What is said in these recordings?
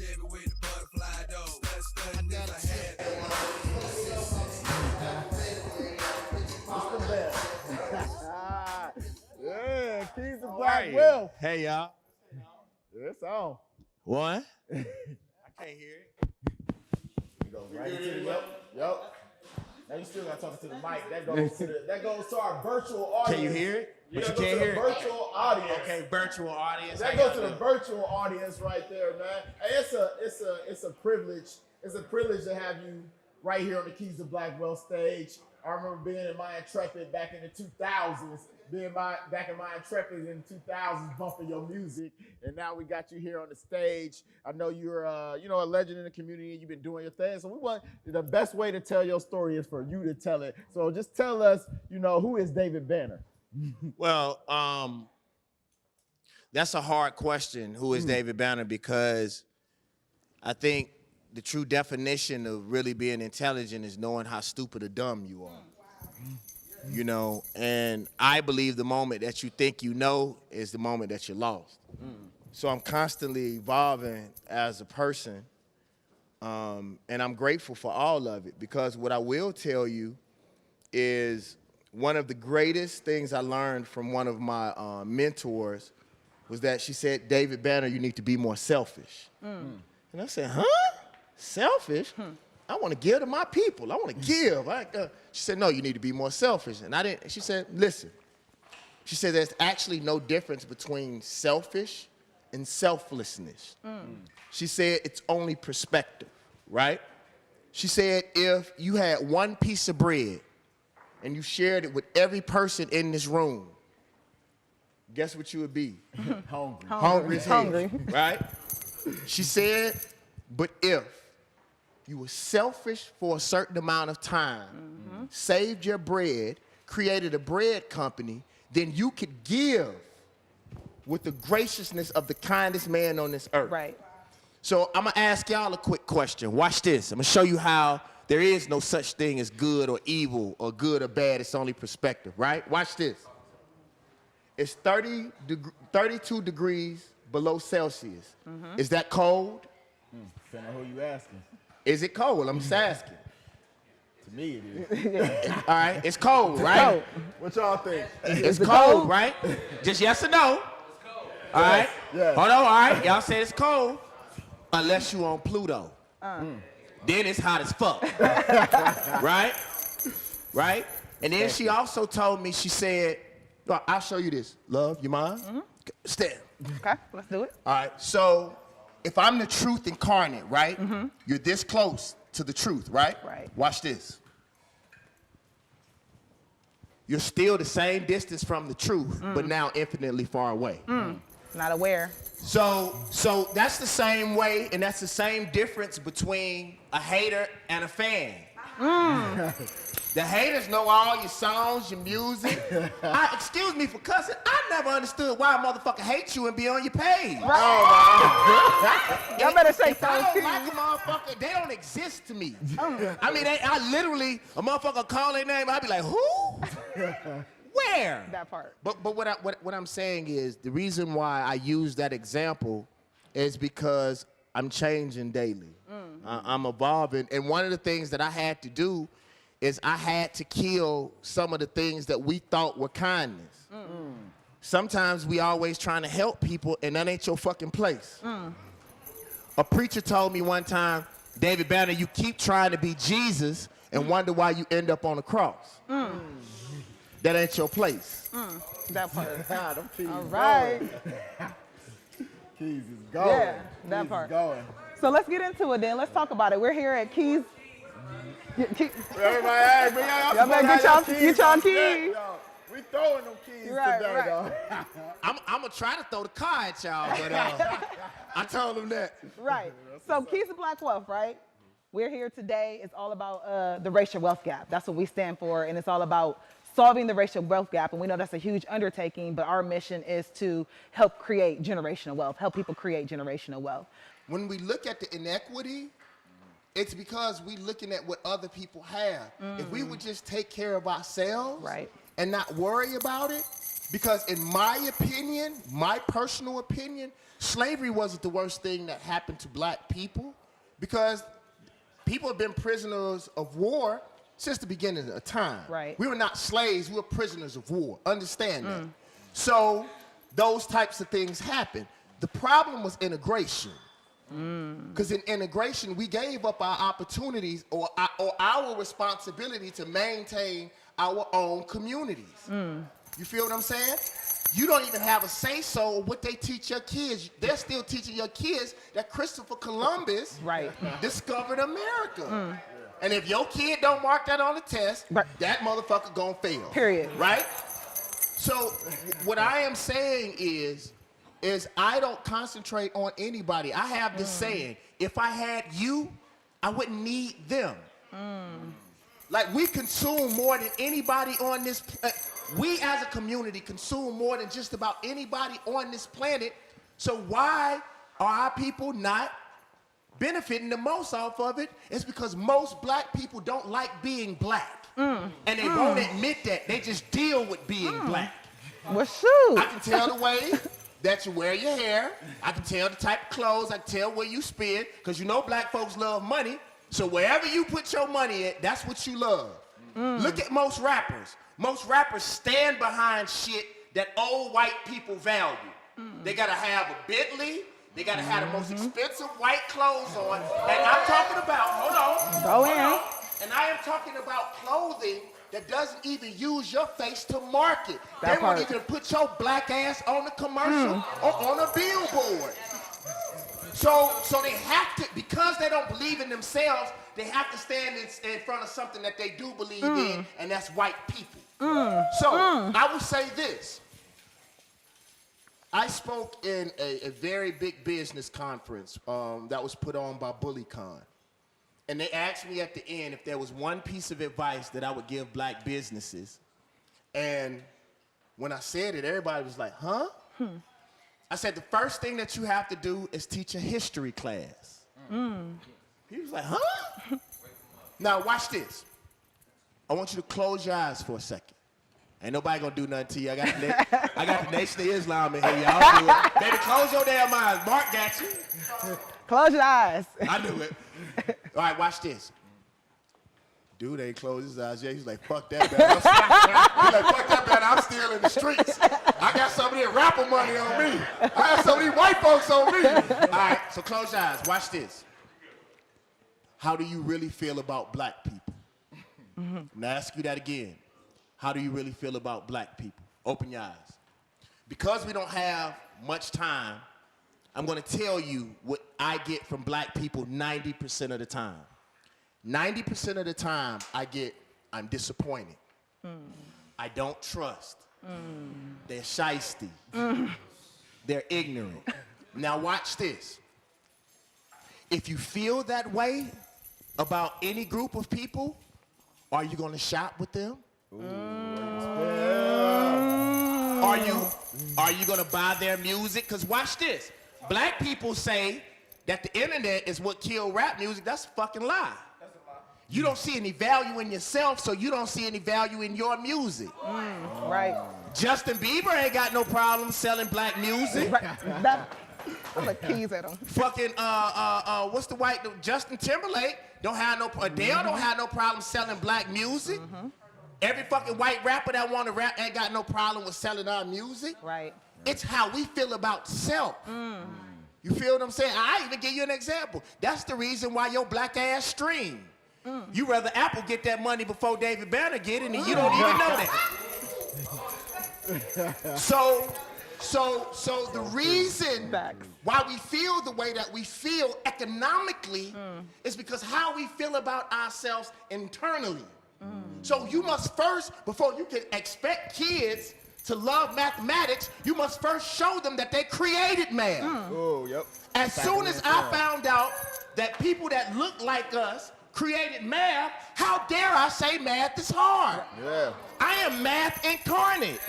Chevy with the butterfly though. Let's study this. I had Yeah, Keys of Black Wealth. Hey, y'all. It's on. What? I can't hear it. You go right into the yep. Now you still got talking to the mic. That goes to our virtual audience. Can you hear it? But you goes can't to hear the it. virtual audience. Okay, virtual audience. That goes to the virtual audience right there, man. Hey, it's a privilege. It's a privilege to have you right here on the Keys of Black Wealth stage. I remember being in my Intrepid back in the 2000s, back in my Intrepid in the 2000s, bumping your music, and now we got you here on the stage. I know you're, a legend in the community, and you've been doing your thing. So the best way to tell your story is for you to tell it. So just tell us, who is David Banner? Well, that's a hard question. Who is David Banner? Because I think the true definition of really being intelligent is knowing how stupid or dumb you are. And I believe the moment that you think you know is the moment that you're lost. So I'm constantly evolving as a person, and I'm grateful for all of it, because what I will tell you is one of the greatest things I learned from one of my mentors was that she said, David Banner, you need to be more selfish. And I said, huh? Selfish? I want to give to my people. I want to give. She said, no, you need to be more selfish. And I didn't. She said, listen. She said, there's actually no difference between selfish and selflessness. She said, it's only perspective, right? She said, if you had one piece of bread and you shared it with every person in this room, guess what you would be? Hungry as hell, right? She said, but if you were selfish for a certain amount of time, saved your bread, created a bread company, then you could give with the graciousness of the kindest man on this earth. Right. So I'm gonna ask y'all a quick question. Watch this. I'm gonna show you how there is no such thing as good or evil or good or bad. It's only perspective, right? Watch this. It's 32 degrees below Celsius. Is that cold? Depending on who you asking. Is it cold? I'm just asking. To me, it is. All right, it's cold, right? What y'all think? It's cold, right? Just yes or no. All right? Yes. Hold on, all right? Y'all said it's cold. Unless you on Pluto. Then it's hot as fuck. Right? Right? And then she also told me, she said, well, I'll show you this. Love, you mind? Stand. Okay, let's do it. All right, so if I'm the truth incarnate, right? You're this close to the truth, right? Right. Watch this. You're still the same distance from the truth, but now infinitely far away. Not aware. So that's the same way, and that's the same difference between a hater and a fan. The haters know all your songs, your music. Excuse me for cussing. I never understood why a motherfucker hates you and be on your page. Right. Y'all better say If I something. don't like a motherfucker, they don't exist to me. I mean, I literally, a motherfucker call their name, I'd be like, who? Where? That part. But what I'm saying is, the reason why I use that example is because I'm changing daily. I'm evolving. And one of the things that I had to do is I had to kill some of the things that we thought were kindness. Sometimes we always trying to help people, and that ain't your fucking place. A preacher told me one time, David Banner, you keep trying to be Jesus and wonder why you end up on the cross. That ain't your place. That part. Them keys All right. Keys is going. Yeah, that Keys part. Is going. So let's get into it then. Let's talk about it. We're here at Keys. Everybody, hey, man, Y'all better get y'all keys. Yo, we throwing them keys Right, today, right. though. I'm gonna try to throw the car at y'all, but I told them that. Right. So Keys of Black Wealth, right? We're here today. It's all about the racial wealth gap. That's what we stand for, and it's all about solving the racial wealth gap. And we know that's a huge undertaking, but our mission is to help create generational wealth, help people create generational wealth. When we look at the inequity, it's because we looking at what other people have. If we would just take care of ourselves Right. and not worry about it, Because in my opinion, my personal opinion, slavery wasn't the worst thing that happened to black people, because people have been prisoners of war since the beginning of time. Right. We were not slaves, we were prisoners of war. Understand that. So those types of things happen. The problem was integration. Because in integration, we gave up our opportunities or our responsibility to maintain our own communities. You feel what I'm saying? You don't even have a say-so of what they teach your kids. They're still teaching your kids that Christopher Columbus discovered America. And if your kid don't mark that on the test, that motherfucker gonna fail. Period. Right? So what I am saying is I don't concentrate on anybody. I have this saying, if I had you, I wouldn't need them. Like, we consume more than anybody on this we as a community consume more than just about anybody on this planet. So why are our people not benefiting the most off of it? It's because most black people don't like being black. And they won't admit that. They just deal with being black. Well, shoot. I can tell the way that you wear your hair. I can tell the type of clothes. I can tell where you spend, because you know black folks love money. So wherever you put your money at, that's what you love. Look at most rappers. Most rappers stand behind shit that old white people value. They gotta have a Bentley. They gotta have the most expensive white clothes on. And I'm talking about, hold on. And I am talking about clothing that doesn't even use your face to market. They won't even put your black ass on a commercial or on a billboard. So they have to, because they don't believe in themselves, they have to stand in front of something that they do believe in, and that's white people. I will say this. I spoke in a very big business conference that was put on by BullyCon. And they asked me at the end if there was one piece of advice that I would give black businesses. And when I said it, everybody was like, huh? I said, the first thing that you have to do is teach a history class. He was like, huh? Now watch this. I want you to close your eyes for a second. Ain't nobody gonna do nothing to you. I got the Nation of Islam in here, y'all. Do it. Baby, close your damn eyes. Mark got you. Close your eyes. I knew it. All right, watch this. Dude ain't closed his eyes yet. He's like, fuck that, man. He's like, fuck that, man. I'm still in the streets. I got some of that rapper money on me. I got some of these white folks on me. All right, so close your eyes. Watch this. How do you really feel about black people? I'm gonna ask you that again. How do you really feel about black people? Open your eyes. Because we don't have much time, I'm gonna tell you what I get from black people 90% of the time. 90% of the time I'm disappointed. I don't trust. They're shysty. They're ignorant. Now watch this. If you feel that way about any group of people, are you gonna shop with them? Are you gonna buy their music? Because watch this. Black people say that the internet is what killed rap music. That's a fucking lie. You don't see any value in yourself, so you don't see any value in your music. Right. Justin Bieber ain't got no problem selling black music. I'm like keys at him. Fucking what's the white? Justin Timberlake don't have no. Adele don't have no problem selling black music. Every fucking white rapper that want to rap ain't got no problem with selling our music. Right. It's how we feel about self. You feel what I'm saying? I even give you an example. That's the reason why your black ass stream. You rather Apple get that money before David Banner get it, and you don't even know that. So the reason why we feel the way that we feel economically is because how we feel about ourselves internally. So you must first, before you can expect kids to love mathematics, you must first show them that they created math. Oh, yep. As soon as I found out that people that look like us created math, how dare I say math is hard? Yeah. I am math incarnate.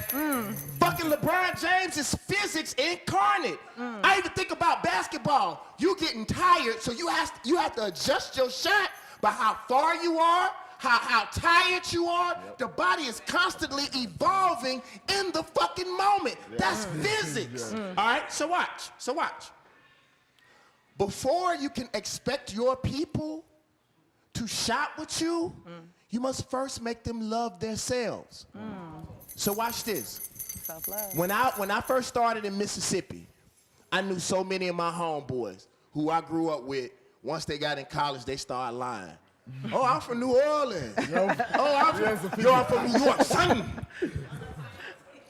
Fucking LeBron James is physics incarnate. I even think about basketball. You getting tired, so you have to adjust your shot by how far you are, how tired you are. The body is constantly evolving in the fucking moment. That's physics. All right, so watch. Before you can expect your people to shop with you, you must first make them love themselves. So watch this. Self-love. When I first started in Mississippi, I knew so many of my homeboys who I grew up with. Once they got in college, they started lying. Oh, I'm from New Orleans. I'm from New York, son.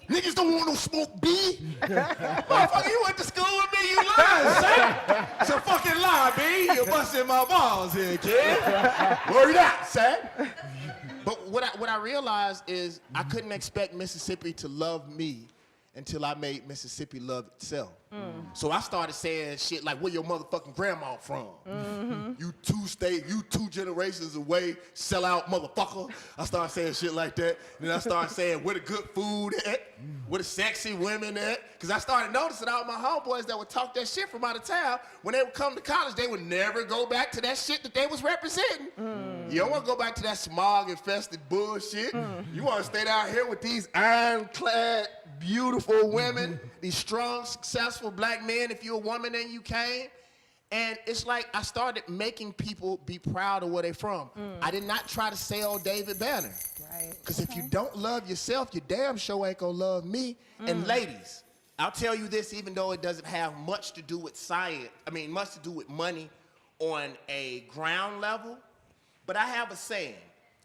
Niggas don't want no smoke B. Motherfucker, you went to school with me, you lying, son. It's a fucking lie, B. You're busting my balls here, kid. Word up, son. But what I realized is I couldn't expect Mississippi to love me until I made Mississippi love itself. So I started saying shit like, where your motherfucking grandma from? You two generations away, sell out motherfucker. I started saying shit like that. Then I started saying, where the good food at? Where the sexy women at? Because I started noticing all my homeboys that would talk that shit from out of town, when they would come to college, they would never go back to that shit that they was representing. You don't want to go back to that smog-infested bullshit. You want to stay down here with these ironclad, beautiful women, these strong, successful black men, if you're a woman and you came. And it's like I started making people be proud of where they're from. I did not try to sell David Banner. Right. Because if you don't love yourself, you damn sure ain't gonna love me. And ladies, I'll tell you this, even though it doesn't have much to do with science, much to do with money on a ground level, but I have a saying.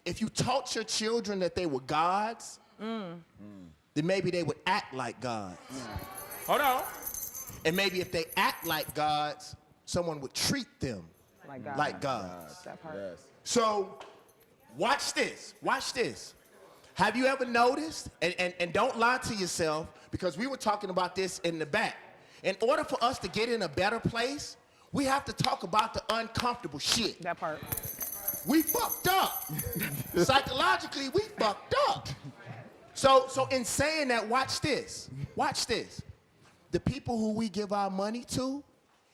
If you taught your children that they were gods, then maybe they would act like gods. Hold on. And maybe if they act like gods, someone would treat them like gods. That part. Yes. So, watch this. Have you ever noticed, and don't lie to yourself, because we were talking about this in the back. In order for us to get in a better place, we have to talk about the uncomfortable shit. That part. We fucked up. Psychologically, we fucked up. So in saying that, watch this. The people who we give our money to,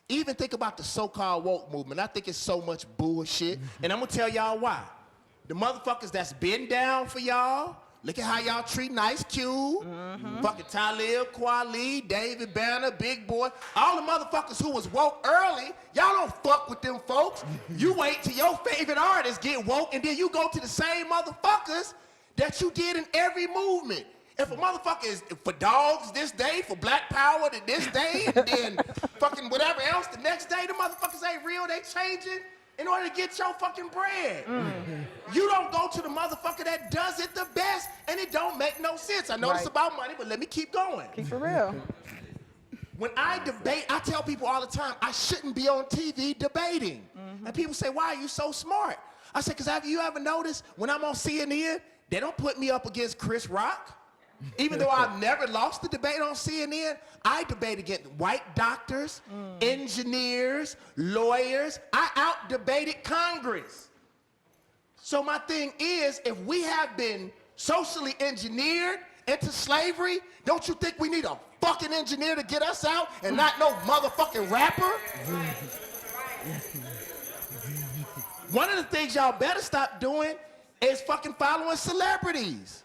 even think about the so-called woke movement. I think it's so much bullshit, and I'm gonna tell y'all why. The motherfuckers that's been down for y'all, look at how y'all treat Nice Cube, fucking Talib Kweli, David Banner, Big Boy, all the motherfuckers who was woke early, y'all don't fuck with them folks. You wait till your favorite artists get woke, and then you go to the same motherfuckers that you did in every movement. If a motherfucker is for dogs this day, for black power this day, and then fucking whatever else the next day, the motherfuckers ain't real, they changing in order to get your fucking bread. You don't go to the motherfucker that does it the best, and it don't make no sense. I know it's about money, but let me keep going. Keep it real. When I debate, I tell people all the time, I shouldn't be on TV debating. And people say, why are you so smart? I said, because have you ever noticed when I'm on CNN, they don't put me up against Chris Rock? Even though I've never lost the debate on CNN, I debate against white doctors, engineers, lawyers. I out-debated Congress. So my thing is, if we have been socially engineered into slavery, don't you think we need a fucking engineer to get us out and not no motherfucking rapper? One of the things y'all better stop doing is fucking following celebrities.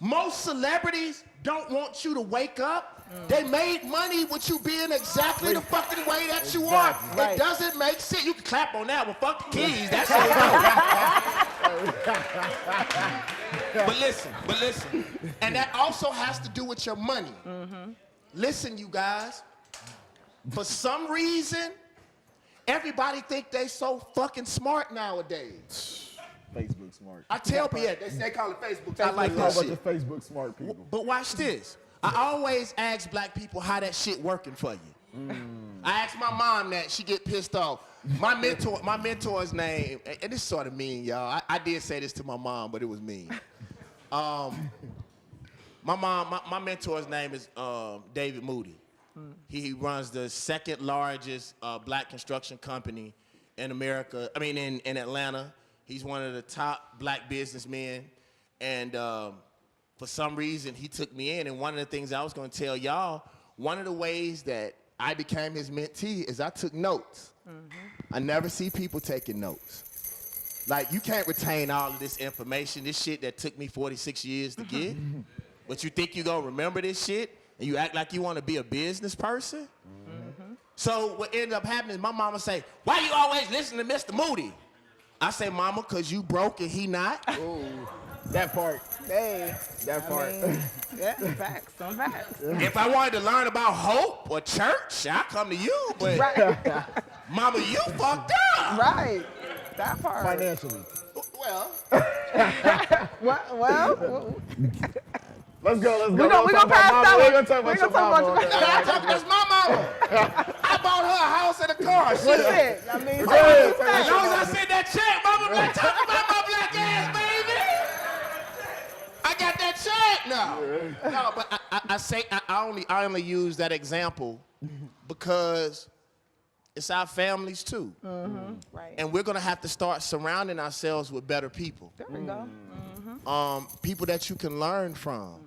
Most celebrities don't want you to wake up. They made money with you being exactly the fucking way that you are. Right. It doesn't make sense. You can clap on that one. Fuck the keys. That's it. But listen. And that also has to do with your money. Listen, you guys. For some reason, everybody think they so fucking smart nowadays. Facebook smart. I tell people, they call it Facebook. I like There's a that whole bunch shit. of Facebook smart people. But watch this. I always ask black people how that shit working for you. I asked my mom that, she get pissed off. My mentor's name, and this is sort of mean, y'all. I did say this to my mom, but it was mean. My mentor's name is David Moody. He runs the second largest black construction company in America, in Atlanta. He's one of the top black businessmen, and for some reason, he took me in, and one of the things I was gonna tell y'all, one of the ways that I became his mentee is I took notes. I never see people taking notes. Like, you can't retain all of this information, this shit that took me 46 years to get. But you think you gonna remember this shit, and you act like you wanna be a business person? So what ended up happening is my mama say, why you always listen to Mr. Moody? I say, mama, cause you broke and he not. Ooh, that part. Hey, That part. yeah, facts, some facts. If I wanted to learn about hope or church, I come to you, but Right, mama, you fucked up. right. That part. Financially. Well, Well, Let's go. we gonna pass that We're one. gonna talk We about gonna your talk mama. about your- that's my mama. I bought her a house and a car. What's Shit. it? I mean, Hey, As long as I send that check, mama, I'm not talking about my black ass, baby. I got that check now. No, but I only use that example because it's our families too. right. And we're gonna have to start surrounding ourselves with better people. There we go. People that you can learn from.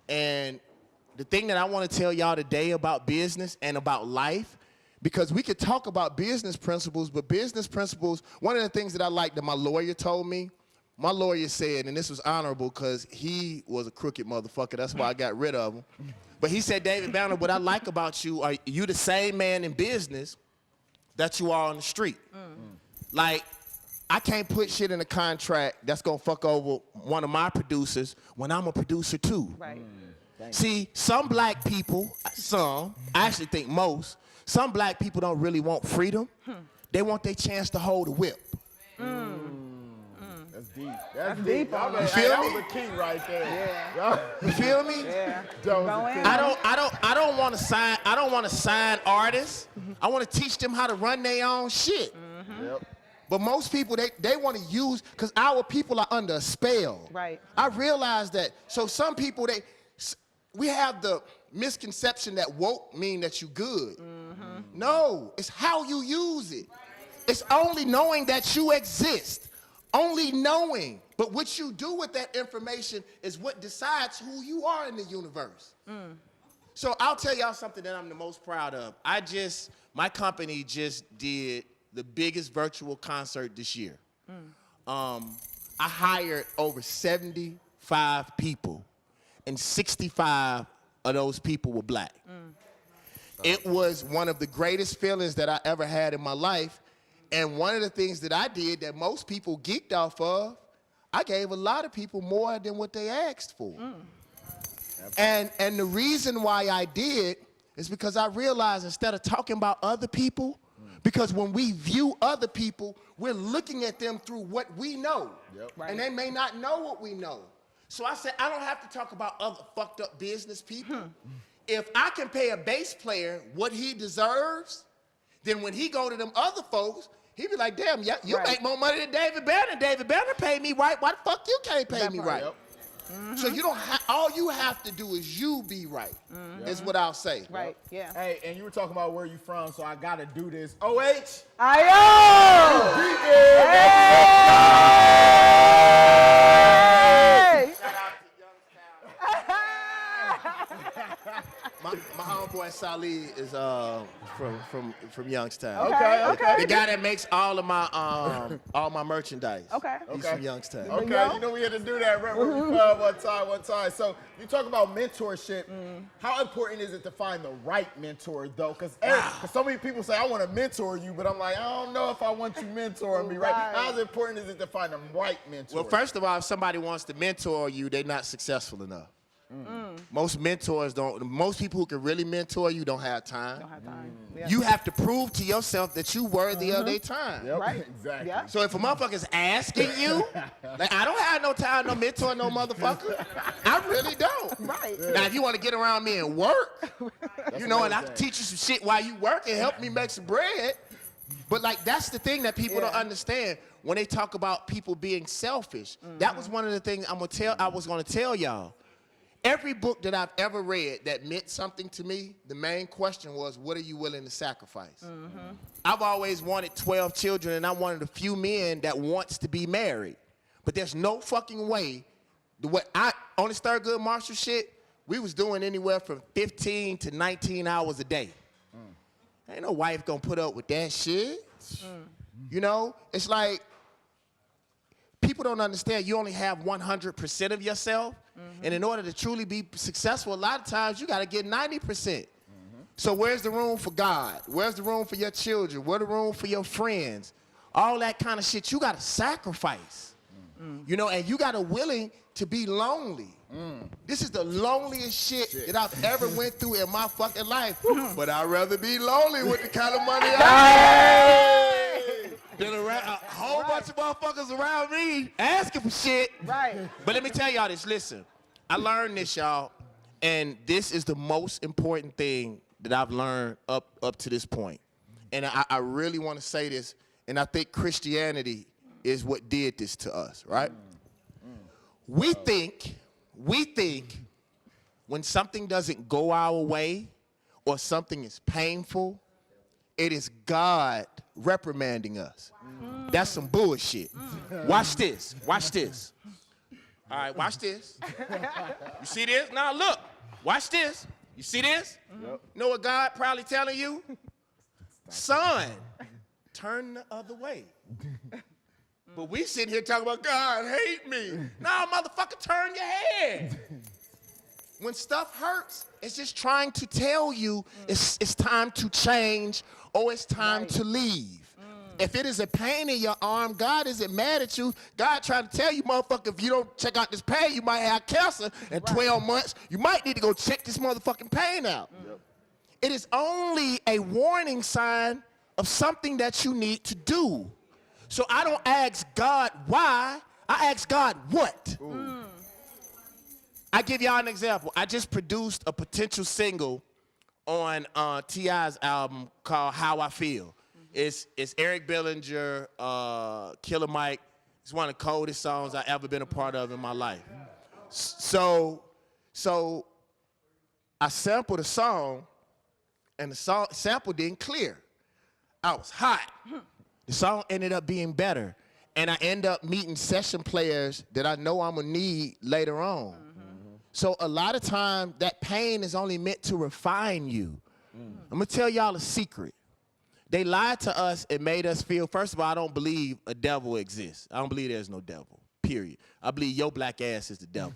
And the thing that I want to tell y'all today about business and about life, because we could talk about business principles, but business principles, one of the things that I like that my lawyer told me, my lawyer said, and this was honorable because he was a crooked motherfucker, that's why I got rid of him. But he said, David Banner, what I like about you, are you the same man in business that you are on the street. Like, I can't put shit in a contract that's gonna fuck over one of my producers when I'm a producer too. Right. See, some black people, I actually think most, some black people don't really want freedom. They want their chance to hold a whip. That's deep. That's deep Y'all on man, You hey, feel that me? was a key right there. Yeah. You feel me? Yeah. That was Go a in. key. I don't want to sign artists. I want to teach them how to run their own shit. Yep. But most people, they want to use, because our people are under a spell. Right. I realize that. So some people, we have the misconception that woke mean that you good. No, it's how you use it. It's only knowing that you exist. Only knowing. But what you do with that information is what decides who you are in the universe. So I'll tell y'all something that I'm the most proud of. My company just did the biggest virtual concert this year. I hired over 75 people, and 65 of those people were black. It was one of the greatest feelings that I ever had in my life, and one of the things that I did that most people geeked off of, I gave a lot of people more than what they asked for. And the reason why I did is because I realized instead of talking about other people, because when we view other people, we're looking at them through what we know. Yep. Right. And they may not know what we know. So I said, I don't have to talk about other fucked up business people. If I can pay a bass player what he deserves, then when he go to them other folks, he be like, damn, yeah, you Right. make more money than David Banner. David Banner paid me right. Why the fuck you can't pay That me part. right? Yep. So you don't all you have to do is you be right, is what I'll say. Right. Yeah. Hey, and you were talking about where you from, so I gotta do this. OH. Ayo! Hey! My homeboy Salih is from Youngstown. Okay. The guy that makes all my merchandise. Okay. He's Okay. from Youngstown. Okay, go. you know we had to do that right one time. So you talk about mentorship. How important is it to find the right mentor though? Because so many people say I want to mentor you, but I'm like, I don't know if I want you mentoring me, right? Right. How important is it to find the right mentor? Well, first of all, if somebody wants to mentor you, they're not successful enough. Most mentors don't. Most people who can really mentor you don't have time. Don't have time. Yeah. You have to prove to yourself that you worthy of their time. Yep, Right. exactly. Yeah. So if a motherfucker's asking you, like, I don't have no time, no mentor, no motherfucker. I really don't. Right. Now, if you want to get around me and work, you know, and I another can thing. teach you some shit while you work and help me make some bread. But like, that's the thing that people don't Yeah. understand when they talk about people being selfish. That was one of the things I was gonna tell y'all. Every book that I've ever read that meant something to me, the main question was, what are you willing to sacrifice? I've always wanted 12 children, and I'm one of the few men that wants to be married. But there's no fucking way. On this Thurgood Marshall shit, we was doing anywhere from 15 to 19 hours a day. Ain't no wife gonna put up with that shit. You know, it's like, people don't understand you only have 100% of yourself. And in order to truly be successful, a lot of times you got to get 90%. So where's the room for God? Where's the room for your children? Where's the room for your friends? All that kind of shit, you got to sacrifice. You know, and you got to willing to be lonely. This is the loneliest shit that I've ever went through in my fucking life. But I'd rather be lonely with the kind of money I have than around a whole bunch of motherfuckers around me asking for shit. Right. But let me tell y'all this, listen. I learned this, y'all, and this is the most important thing that I've learned up to this point. And I really want to say this, and I think Christianity is what did this to us, right? We think when something doesn't go our way or something is painful, it is God reprimanding us. That's some bullshit. Watch this. Watch this. All right, watch this. You see this? Now look. Watch this. You see this? You know what God probably telling you? Son, turn the other way. But we sitting here talking about God hate me. Nah, motherfucker, turn your head. When stuff hurts, it's just trying to tell you it's time to change or it's time to leave. If it is a pain in your arm, God isn't mad at you. God trying to tell you, motherfucker, if you don't check out this pain, you might have cancer. In 12 months, you might need to go check this motherfucking pain out. It is only a warning sign of something that you need to do. So I don't ask God why, I ask God what. I give y'all an example. I just produced a potential single on T.I.'s album called How I Feel. It's Eric Bellinger, Killer Mike. It's one of the coldest songs I've ever been a part of in my life. So I sampled a song, and the sample didn't clear. I was hot. The song ended up being better, and I end up meeting session players that I know I'm gonna need later on. So a lot of time, that pain is only meant to refine you. I'm gonna tell y'all a secret. They lied to us and made us feel, first of all, I don't believe a devil exists. I don't believe there's no devil, period. I believe your black ass is the devil.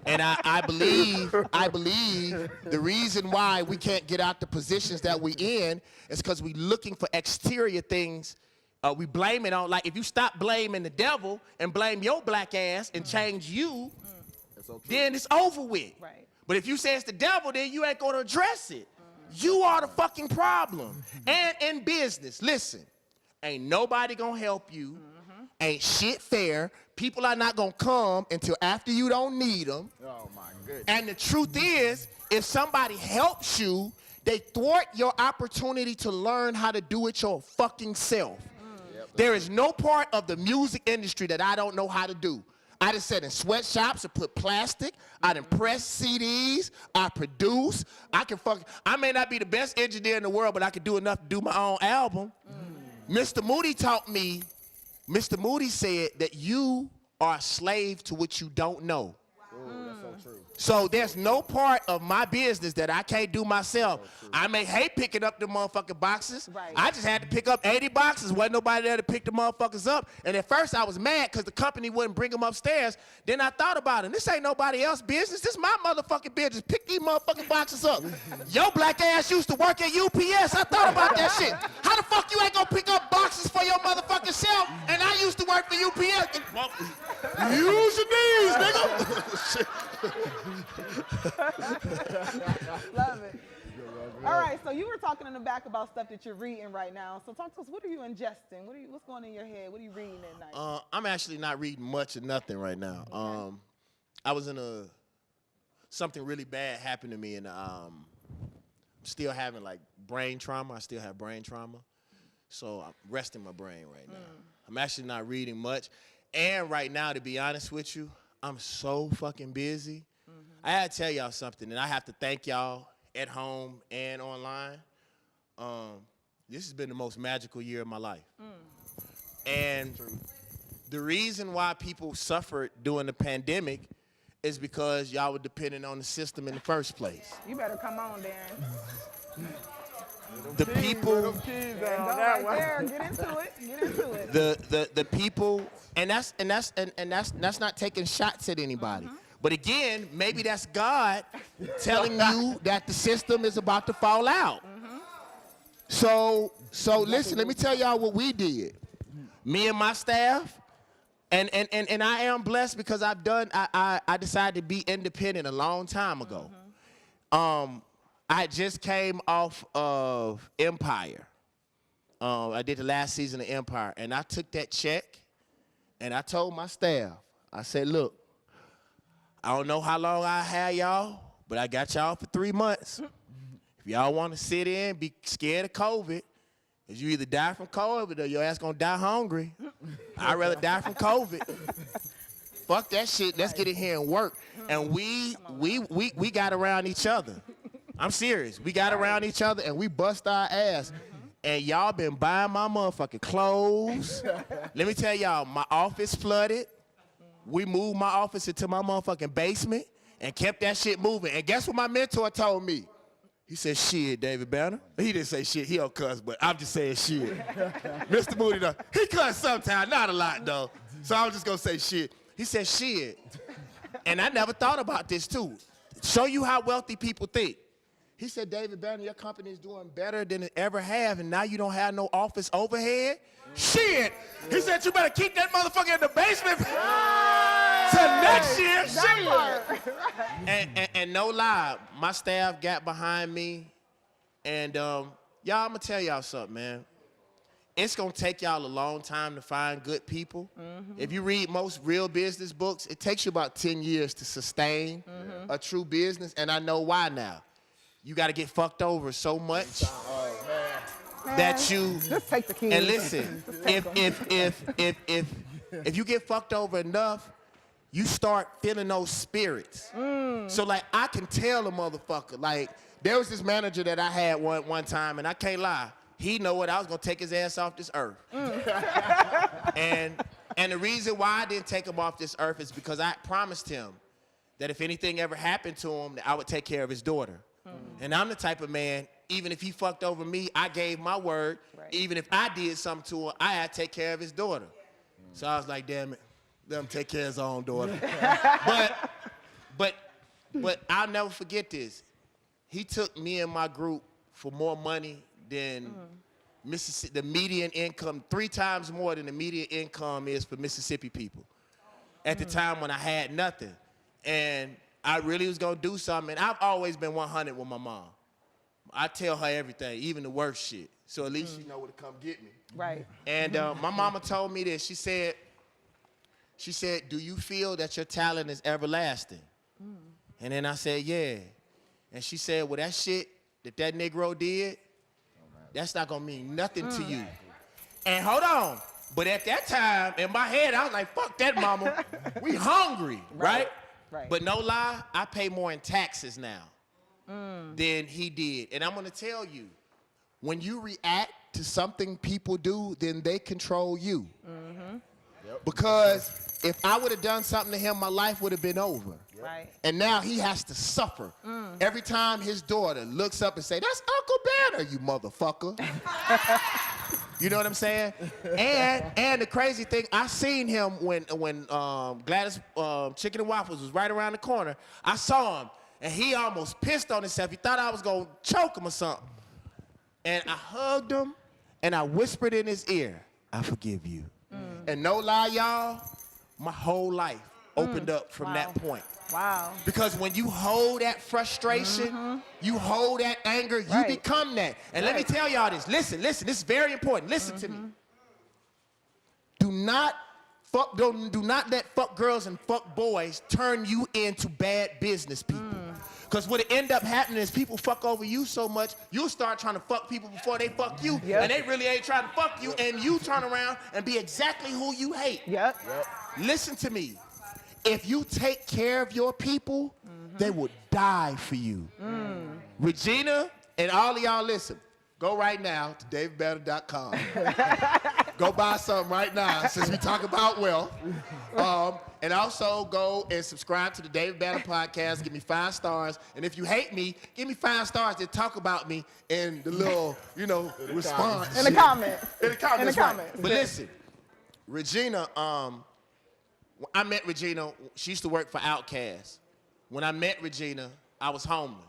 And I believe the reason why we can't get out the positions that we in is because we looking for exterior things. We blame it on, like if you stop blaming the devil and blame your black ass and change you, then it's over with. Right. But if you say it's the devil, then you ain't gonna address it. You are the fucking problem. And in business, listen, ain't nobody gonna help you. Ain't shit fair. People are not gonna come until after you don't need them. Oh my goodness. And the truth is, if somebody helps you, they thwart your opportunity to learn how to do it your fucking self. There is no part of the music industry that I don't know how to do. I just sat in sweatshops and put plastic. I done press CDs. I produce. I may not be the best engineer in the world, but I can do enough to do my own album. Mr. Moody taught me, Mr. Moody said that you are a slave to what you don't know. That's so true. So there's no part of my business that I can't do myself. I may hate picking up the motherfucking boxes. Right. I just had to pick up 80 boxes. Wasn't nobody there to pick the motherfuckers up. And at first I was mad because the company wouldn't bring them upstairs. Then I thought about it. This ain't nobody else's business. This is my motherfucking business. Pick these motherfucking boxes up. Your black ass used to work at UPS. I thought about that shit. How the fuck you ain't gonna pick up boxes for your motherfucking self? And I used to work for UPS. Use your knees, nigga. Love it. All right, so you were talking in the back about stuff that you're reading right now. So talk to us. What are you ingesting? What's going in your head? What are you reading at night? I'm actually not reading much or nothing right now. I was in something really bad happened to me, and I'm still having like brain trauma. I still have brain trauma, so I'm resting my brain right now. I'm actually not reading much, and right now, to be honest with you, I'm so fucking busy. I had to tell y'all something, and I have to thank y'all at home and online. This has been the most magical year of my life. And the reason why people suffered during the pandemic is because y'all were dependent on the system in the first place. You better come on, Darren. The people, Go right there. Get into it. Get into it. the people, and that's not taking shots at anybody. But again, maybe that's God telling you that the system is about to fall out. So listen, let me tell y'all what we did. Me and my staff, and I am blessed because I decided to be independent a long time ago. I just came off of Empire. I did the last season of Empire, and I took that check, and I told my staff, I said, look, I don't know how long I have y'all, but I got y'all for 3 months. If y'all want to sit in, be scared of COVID, because you either die from COVID or your ass gonna die hungry. I'd rather die from COVID. Fuck that shit. Let's get in here and work. And we got around each other. I'm serious. We got around each other and we bust our ass. And y'all been buying my motherfucking clothes. Let me tell y'all, my office flooded. We moved my office into my motherfucking basement and kept that shit moving. And guess what my mentor told me? He said, shit, David Banner. He didn't say shit. He don't cuss, but I'm just saying shit. Mr. Moody, though, he cuss sometimes, not a lot, though. So I'm just going to say shit. He said, shit. And I never thought about this, too. Show you how wealthy people think. He said, David Banner, your company is doing better than it ever have, and now you don't have no office overhead? Shit. He said, you better keep that motherfucker in the basement till next year. Shit. And no lie, my staff got behind me, and y'all, I'm going to tell y'all something, man. It's going to take y'all a long time to find good people. If you read most real business books, it takes you about 10 years to sustain a true business, and I know why now. You got to get fucked over so much that you Just take the keys. and listen. If you get fucked over enough, you start feeling those spirits. So like I can tell a motherfucker. Like there was this manager that I had one time, and I can't lie. He know what I was gonna take his ass off this earth. And the reason why I didn't take him off this earth is because I promised him that if anything ever happened to him, that I would take care of his daughter. And I'm the type of man, even if he fucked over me, I gave my word. Right. Even if I did something to him, I had to take care of his daughter. So I was like, damn it, let him take care of his own daughter. but I'll never forget this. He took me and my group for more money than Mississippi, the median income, 3 times more than the median income is for Mississippi people. At the time when I had nothing. And I really was gonna do something, and I've always been 100 with my mom. I tell her everything, even the worst shit, so at least she know where to come get me. Right. And my mama told me this. She said, do you feel that your talent is everlasting? And then I said, yeah. And she said, well, that shit that Negro did, that's not gonna mean nothing to you. And hold on, but at that time, in my head, I was like, fuck that, mama. We hungry, right? Right. But no lie, I pay more in taxes now than he did. And I'm gonna tell you, when you react to something people do, then they control you. Because if I would have done something to him, my life would have been over. Right. And now he has to suffer. Every time his daughter looks up and say, that's Uncle Banner, you motherfucker. You know what I'm saying? And the crazy thing, I seen him when Gladys Chicken and Waffles was right around the corner. I saw him, and he almost pissed on himself. He thought I was gonna choke him or something. And I hugged him, and I whispered in his ear, I forgive you. And no lie, y'all, my whole life opened up from that point. Wow. Because when you hold that frustration, you hold that anger, you become that. And let me tell y'all this. Listen, this is very important. Listen to me. Do not let fuck girls and fuck boys turn you into bad business people. Because what it end up happening is people fuck over you so much, you'll start trying to fuck people before they fuck you. And they really ain't trying to fuck you, and you turn around and be exactly who you hate. Listen to me. If you take care of your people, they will die for you. Regina and all of y'all, listen. Go right now to davidbanner.com. Go buy something right now since we talk about wealth. And also go and subscribe to the David Banner podcast. Give me 5 stars. And if you hate me, give me 5 stars and talk about me in the little, response. In the comments. In the comments. In the comments. But listen, Regina, I met Regina. She used to work for Outkast. When I met Regina, I was homeless.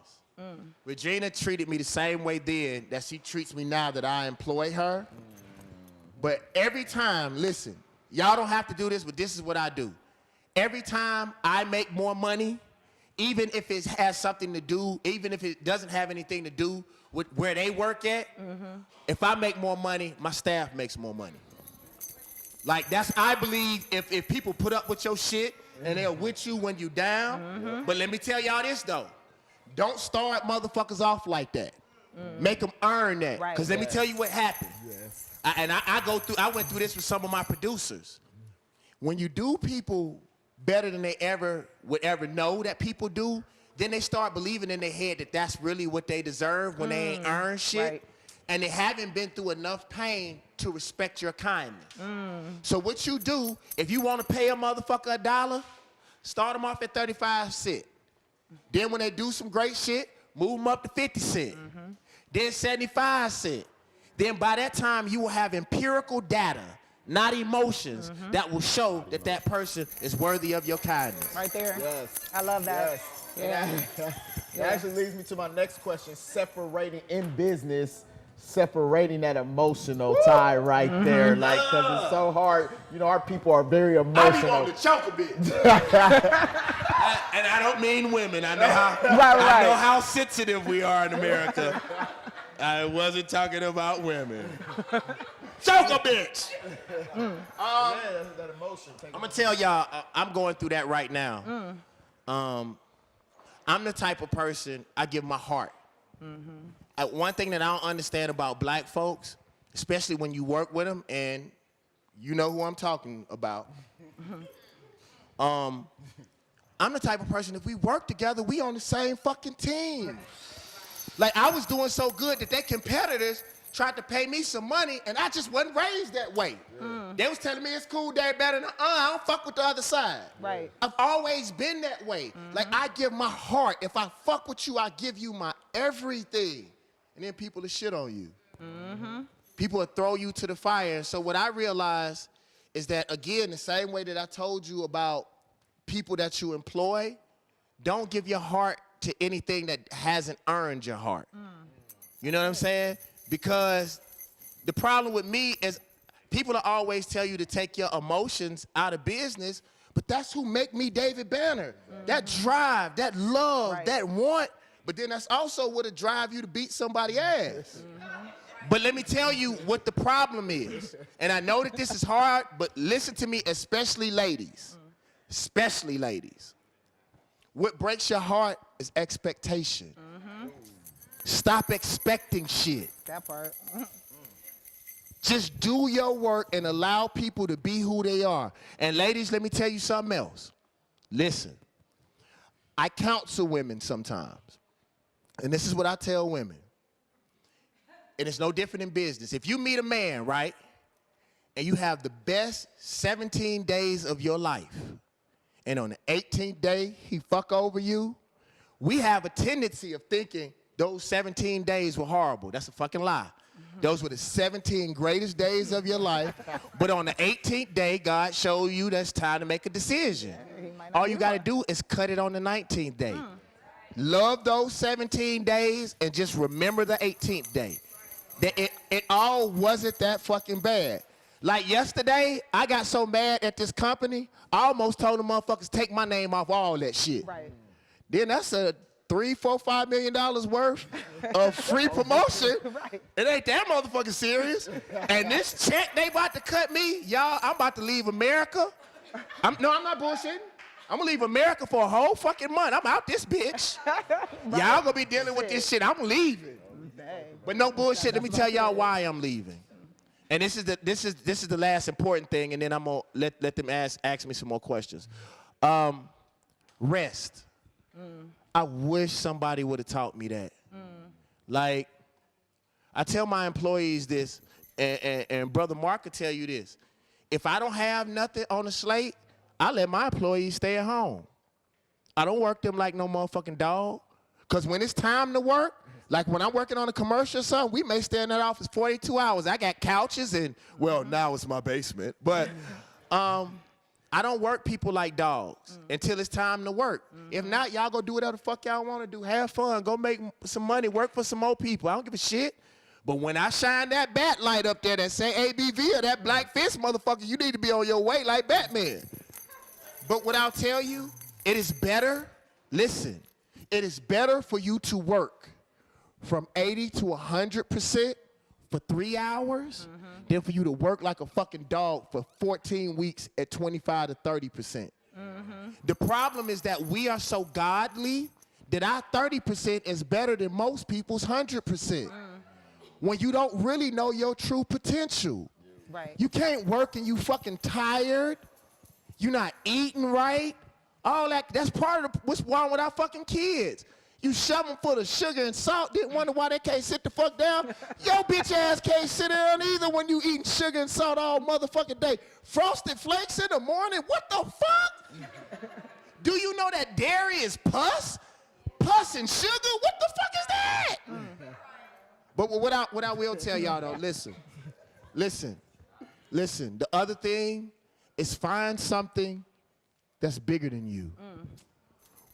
Regina treated me the same way then that she treats me now that I employ her. But every time, listen, y'all don't have to do this, but this is what I do. Every time I make more money, even if it has something to do, even if it doesn't have anything to do with where they work at, if I make more money, my staff makes more money. Like I believe if people put up with your shit and they're with you when you down, but let me tell y'all this though, don't start motherfuckers off like that. Make them earn that. Right. Cause let me tell you what happened. I went through this with some of my producers. When you do people better than they would ever know that people do, then they start believing in their head that that's really what they deserve when they ain't earned shit. Right. And they haven't been through enough pain to respect your kindness. So what you do, if you want to pay a motherfucker $1, start them off at 35 cents. Then when they do some great shit, move them up to 50 cents. Then 75 cents. Then by that time, you will have empirical data, not emotions, that will show that that person is worthy of your kindness. Right there. Yes. I love that. Yes. Yeah. That actually leads me to my next question, separating in business, separating that emotional tie right there. Like, because it's so hard. Our people are very I be emotional. wanting to choke a bit. And I don't mean women. I know how Right. I know how sensitive we are in America. I wasn't talking about women. Choke a bitch. That emotion. I'm gonna tell y'all, I'm going through that right now. I'm the type of person, I give my heart. One thing that I don't understand about black folks, especially when you work with them, and you know who I'm talking about. I'm the type of person, if we work together, we on the same fucking team. Like, I was doing so good that their competitors tried to pay me some money, and I just wasn't raised that way. They was telling me it's cool, Dave, better than, I don't fuck with the other side. Right. I've always been that way. Like, I give my heart. If I fuck with you, I give you my everything. And then people will shit on you. People will throw you to the fire. And so what I realized is that, again, the same way that I told you about people that you employ, don't give your heart to anything that hasn't earned your heart. You know what I'm saying? Because the problem with me is people will always tell you to take your emotions out of business, but that's who make me David Banner. That drive, that love, that want, but then that's also what'll drive you to beat somebody's ass. But let me tell you what the problem is. And I know that this is hard, but listen to me, especially ladies. Especially ladies. What breaks your heart is expectation. Stop expecting shit. That part. Just do your work and allow people to be who they are. And ladies, let me tell you something else. Listen, I counsel women sometimes. And this is what I tell women. And it's no different in business. If you meet a man, right, and you have the best 17 days of your life, and on the 18th day, he fuck over you, we have a tendency of thinking those 17 days were horrible. That's a fucking lie. Those were the 17 greatest days of your life. But on the 18th day, God showed you that's time to make a decision. All you got to do is cut it on the 19th day. Love those 17 days and just remember the 18th day. That it all wasn't that fucking bad. Like yesterday, I got so mad at this company, I almost told the motherfuckers take my name off all that shit. Right. Then that's a $3, $4, $5 million worth of free promotion. Right. It ain't that motherfucking serious. And this check they about to cut me, y'all, I'm about to leave America. I'm not bullshitting. I'm gonna leave America for a whole fucking month. I'm out this bitch. Y'all gonna be dealing with this shit. I'm leaving. But no bullshit. Let me tell y'all why I'm leaving. And this is the last important thing, and then I'm gonna let them ask me some more questions. Rest. I wish somebody would have taught me that. Like, I tell my employees this, and Brother Mark could tell you this. If I don't have nothing on the slate, I let my employees stay at home. I don't work them like no motherfucking dog. Because when it's time to work, like when I'm working on a commercial or something, we may stay in that office 42 hours. I got couches and, well, now it's my basement. But I don't work people like dogs until it's time to work. If not, y'all go do whatever the fuck y'all want to do. Have fun. Go make some money. Work for some more people. I don't give a shit. But when I shine that bat light up there that say ABV or that black fist motherfucker, you need to be on your way like Batman. But what I'll tell you, it is better, listen, it is better for you to work from 80 to 100% for 3 hours than for you to work like a fucking dog for 14 weeks at 25 to 30%. The problem is that we are so godly that our 30% is better than most people's 100%. When you don't really know your true potential. Right. You can't work and you fucking tired. You're not eating right. All that's part of what's wrong with our fucking kids. You shove them full of sugar and salt, didn't wonder why they can't sit the fuck down. Your bitch ass can't sit down either when you eating sugar and salt all motherfucking day. Frosted Flakes in the morning, what the fuck? Do you know that dairy is pus? Pus and sugar, what the fuck is that? But what I will tell y'all though, listen. The other thing is find something that's bigger than you.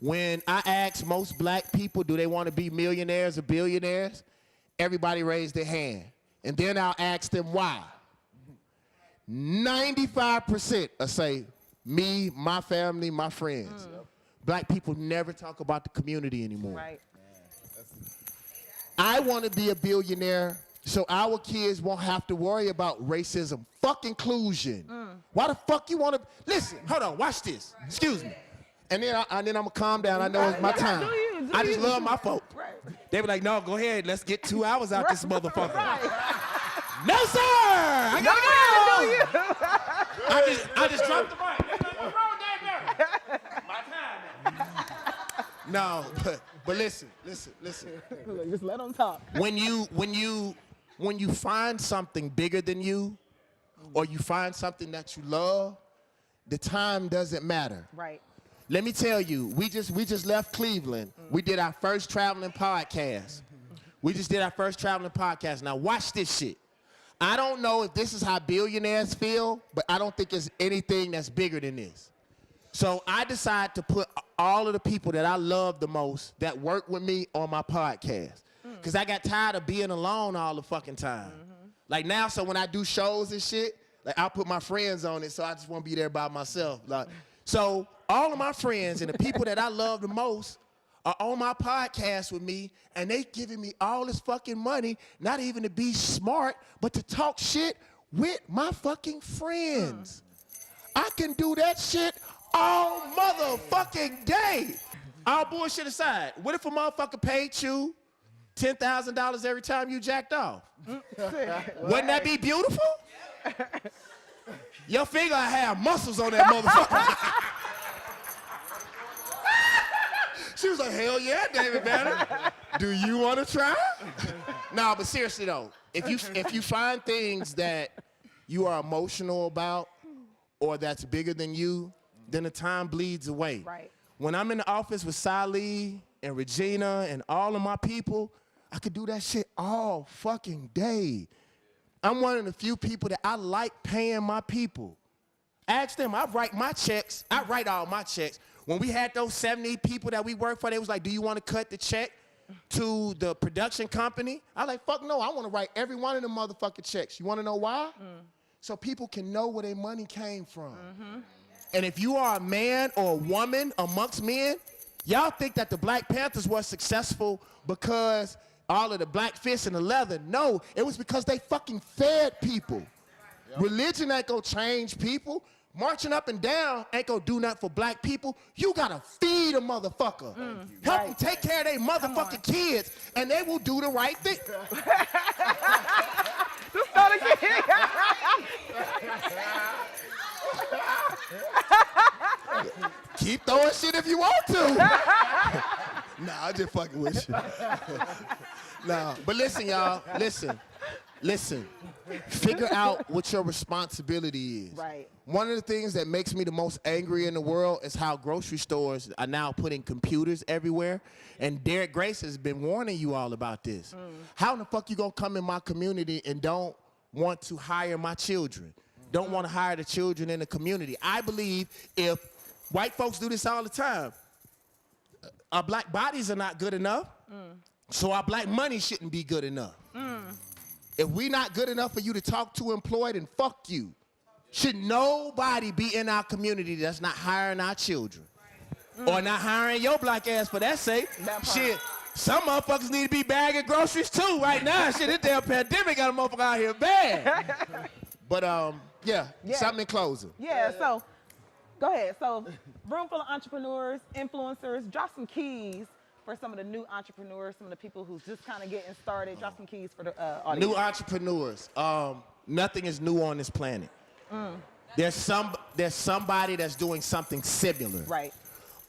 When I ask most black people, do they want to be millionaires or billionaires? Everybody raised their hand. And then I'll ask them why. 95% will say, me, my family, my friends. Black people never talk about the community anymore. Right. I want to be a billionaire so our kids won't have to worry about racism. Fuck inclusion. Why the fuck you want to? Listen, hold on, watch this. Excuse me. And then I'm going to calm down. I know it's my time. I just love my folk. Right. They be like, no, go ahead. Let's get 2 hours out this motherfucker. Right. No, sir. I got to go. I just dropped the mic. What's wrong with that, my time. No, but listen. Just let them talk. When you find something bigger than you, or you find something that you love, the time doesn't matter. Right. Let me tell you, we just left Cleveland. We did our first traveling podcast. We just did our first traveling podcast. Now watch this shit. I don't know if this is how billionaires feel, but I don't think there's anything that's bigger than this. So I decided to put all of the people that I love the most that work with me on my podcast. Because I got tired of being alone all the fucking time. Like now, so when I do shows and shit, like I'll put my friends on it, so I just want to be there by myself. Like, so all of my friends and the people that I love the most are on my podcast with me, and they giving me all this fucking money, not even to be smart, but to talk shit with my fucking friends. I can do that shit all motherfucking day. All bullshit aside, what if a motherfucker paid you $10,000 every time you jacked off? Wouldn't that be beautiful? Your finger have muscles on that motherfucker. She was like, hell yeah, David Banner. Do you want to try? No, but seriously though, if you find things that you are emotional about or that's bigger than you, then the time bleeds away. Right. When I'm in the office with Sally and Regina and all of my people, I could do that shit all fucking day. I'm one of the few people that I like paying my people. Ask them, I write my checks. I write all my checks. When we had those 70 people that we work for, they was like, do you want to cut the check to the production company? I like, fuck no, I want to write every one of them motherfucking checks. You want to know why? So people can know where their money came from. And if you are a man or a woman amongst men, y'all think that the Black Panthers were successful because all of the black fists and the leather. No, it was because they fucking fed people. Religion ain't gonna change people. Marching up and down ain't gonna do nothing for black people. You gotta feed a motherfucker. Help them take care of their motherfucking kids, and they will do the right thing. Just start again. Keep throwing shit if you want to. Nah, I'm just fucking with you. Nah, but listen, y'all, listen. Listen, figure out what your responsibility is. Right. One of the things that makes me the most angry in the world is how grocery stores are now putting computers everywhere. And Derek Grace has been warning you all about this. How in the fuck you gonna come in my community and don't want to hire my children? Don't want to hire the children in the community? I believe if white folks do this all the time, our black bodies are not good enough, so our black money shouldn't be good enough. If we not good enough for you to talk to employed, then fuck you. Should nobody be in our community that's not hiring our children? Or not hiring your black ass for that sake? Shit, some motherfuckers need to be bagging groceries too right now. Shit, this damn pandemic got a motherfucker out here bad. But yeah, something in closing. Yeah, so go ahead. So room full of entrepreneurs, influencers, drop some keys for some of the new entrepreneurs, some of the people who's just kind of getting started. Drop some keys for the audience. New entrepreneurs. Nothing is new on this planet. There's somebody that's doing something similar. Right.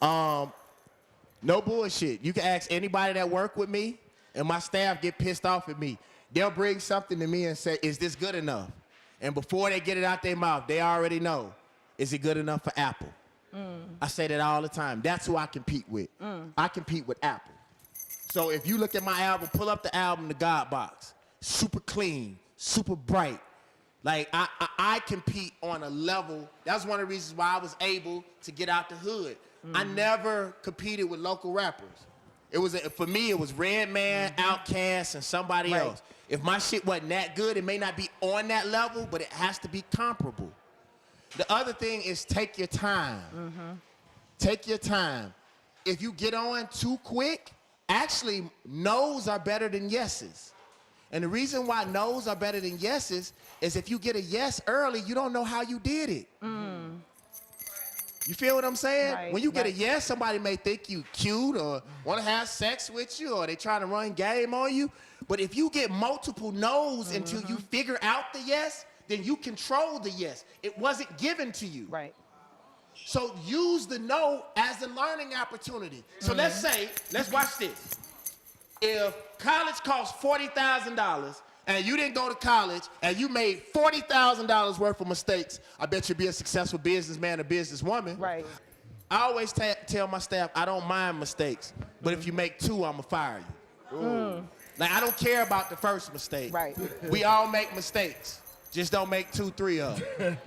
No bullshit. You can ask anybody that work with me, and my staff get pissed off at me. They'll bring something to me and say, "Is this good enough?" And before they get it out their mouth, they already know, is it good enough for Apple? I say that all the time. That's who I compete with. I compete with Apple. So if you look at my album, pull up the album, The God Box. Super clean, super bright. Like, I compete on a level. That's one of the reasons why I was able to get out the hood. I never competed with local rappers. It was for me, it was Redman, Outkast, and somebody else. If my shit wasn't that good, it may not be on that level, but it has to be comparable. The other thing is take your time. Take your time. If you get on too quick, actually, no's are better than yeses. And the reason why no's are better than yeses is if you get a yes early, you don't know how you did it. You feel what I'm saying? Right, When you get a yes, somebody may think you cute or want to have sex with you or they trying to run game on you. But if you get multiple no's until you figure out the yes, then you control the yes. It wasn't given to you. Right. So use the no as a learning opportunity. So let's watch this. If college costs $40,000 and you didn't go to college and you made $40,000 worth of mistakes, I bet you'd be a successful businessman or businesswoman. Right. I always tell my staff, I don't mind mistakes, but if you make 2, I'ma fire you. Like, I don't care about the first mistake. Right. We all make mistakes. Just don't make 2, 3 of them.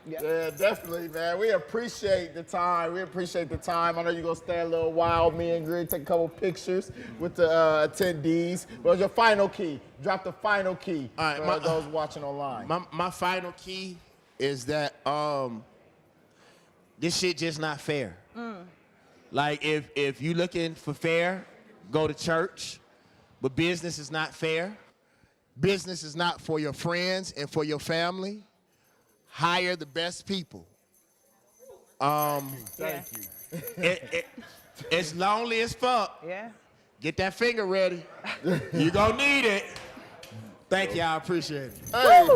Yeah, definitely, man. We appreciate the time. I know you're going to stay a little while. Me and Greg take a couple pictures with the attendees. What's your final key? Drop the final key for those watching online. My final key is that this shit just not fair. Like, if you looking for fair, go to church. But business is not fair. Business is not for your friends and for your family. Hire the best people. Thank you. It's lonely as fuck. Yeah. Get that finger ready. You gonna need it. Thank you, I appreciate it. Hey.